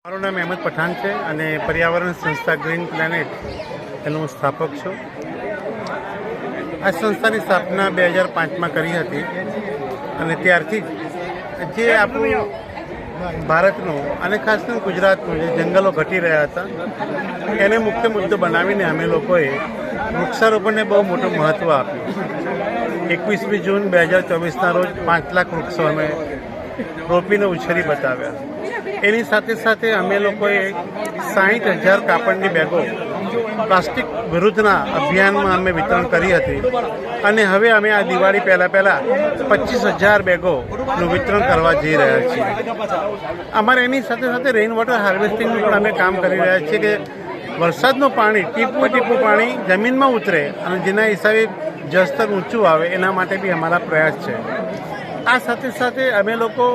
મારું નામ અહેમદ પઠાણ છે અને પર્યાવરણ સંસ્થા ગ્રીન પ્લેનેટ એનો હું સ્થાપક છું. આ સંસ્થાની સ્થાપના 2005માં કરી હતી અને ત્યારથી જે આપણું ભારતનું અને ખાસ કરીને ગુજરાતનું જે જંગલો ઘટી રહ્યા હતા એને મુખ્ય મુદ્દો બનાવીને અમે લોકોએ વૃક્ષારોપણને બહુ મોટું મહત્ત્વ આપ્યું. 21મી જૂન 2024ના રોજ 5 લાખ વૃક્ષો અમે રોપીને ઉછેરી બતાવ્યા. એની સાથે સાથે અમે લોકોએ 60,000 કાપડની બેગો પ્લાસ્ટિક વિરુદ્ધના અભિયાનમાં અમે વિતરણ કરી હતી અને હવે અમે આ દિવાળી પહેલાં 25,000 બેગોનું વિતરણ કરવા જઈ રહ્યા છીએ. અમારે એની સાથે સાથે રેઇન વોટર હાર્વેસ્ટિંગનું પણ અમે કામ કરી રહ્યા છીએ કે વરસાદનું પાણી ટીપું પાણી જમીનમાં ઉતરે અને જેના હિસાબે જળસ્તર ઊંચું આવે એના માટે બી અમારા પ્રયાસ છે. આ સાથે સાથે અમે લોકો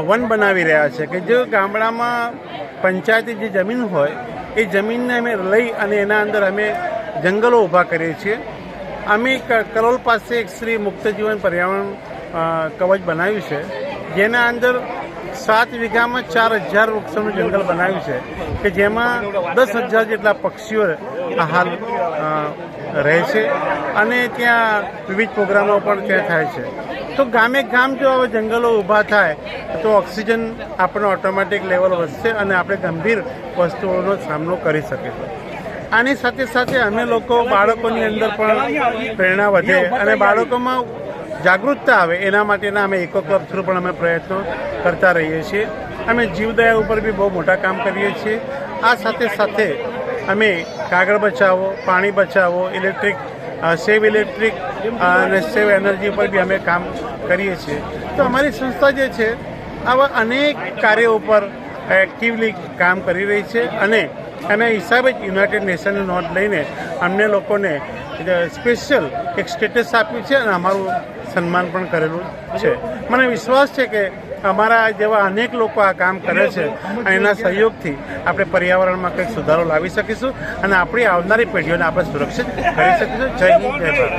વન બનાવી રહ્યા છે કે જે ગામડામાં પંચાયતી જે જમીન હોય એ જમીનને અમે લઈ અને એના અંદર અમે જંગલો ઊભા કરીએ છીએ. અમે કલોલ પાસે એક શ્રી મુક્તજીવન પર્યાવરણ કવચ બનાવ્યું છે જેના અંદર 7 વીઘામાં 4,000 વૃક્ષોનું જંગલ બનાવ્યું છે કે જેમાં 10,000 જેટલા પક્ષીઓ હાલ રહે છે અને ત્યાં વિવિધ પ્રોગ્રામો પણ ત્યાં થાય છે. તો ગામે ગામ જો હવે જંગલો ઊભા થાય તો ઓક્સિજન આપણો ઓટોમેટિક લેવલ વધશે અને આપણે ગંભીર વસ્તુઓનો સામનો કરી શકીશું. આની સાથે સાથે અમે લોકો બાળકોની અંદર પણ પ્રેરણા વધે અને બાળકોમાં જાગૃતતા આવે એના માટેના અમે ઇકો ક્લબ થ્રુ પણ અમે પ્રયત્નો કરતા રહીએ છીએ. અમે જીવદયા ઉપર બી બહુ મોટા કામ કરીએ છીએ. આ સાથે સાથે અમે કાગળ બચાવો, પાણી બચાવો, સેવ ઇલેક્ટ્રિક અને સેવ એનર્જી ઉપર બી અમે કામ કરીએ છીએ. તો અમારી સંસ્થા જે છે આવા અનેક કાર્યો ઉપર એક્ટિવલી કામ કરી રહી છે અને એના હિસાબે જ યુનાઇટેડ નેશનની નોંધ લઈને અમને લોકોને સ્પેશિયલ એક સ્ટેટસ આપ્યું છે અને અમારું સન્માન પણ કરેલું છે. મને વિશ્વાસ છે કે અમારા જેવા અનેક લોકો આ કામ કરે છે અને એના સહયોગથી આપણે પર્યાવરણમાં કંઈક સુધારો લાવી શકીશું અને આપણી આવનારી પેઢીઓને આપણે સુરક્ષિત કરી શકીશું. જય હિન્દ, જય ભારત.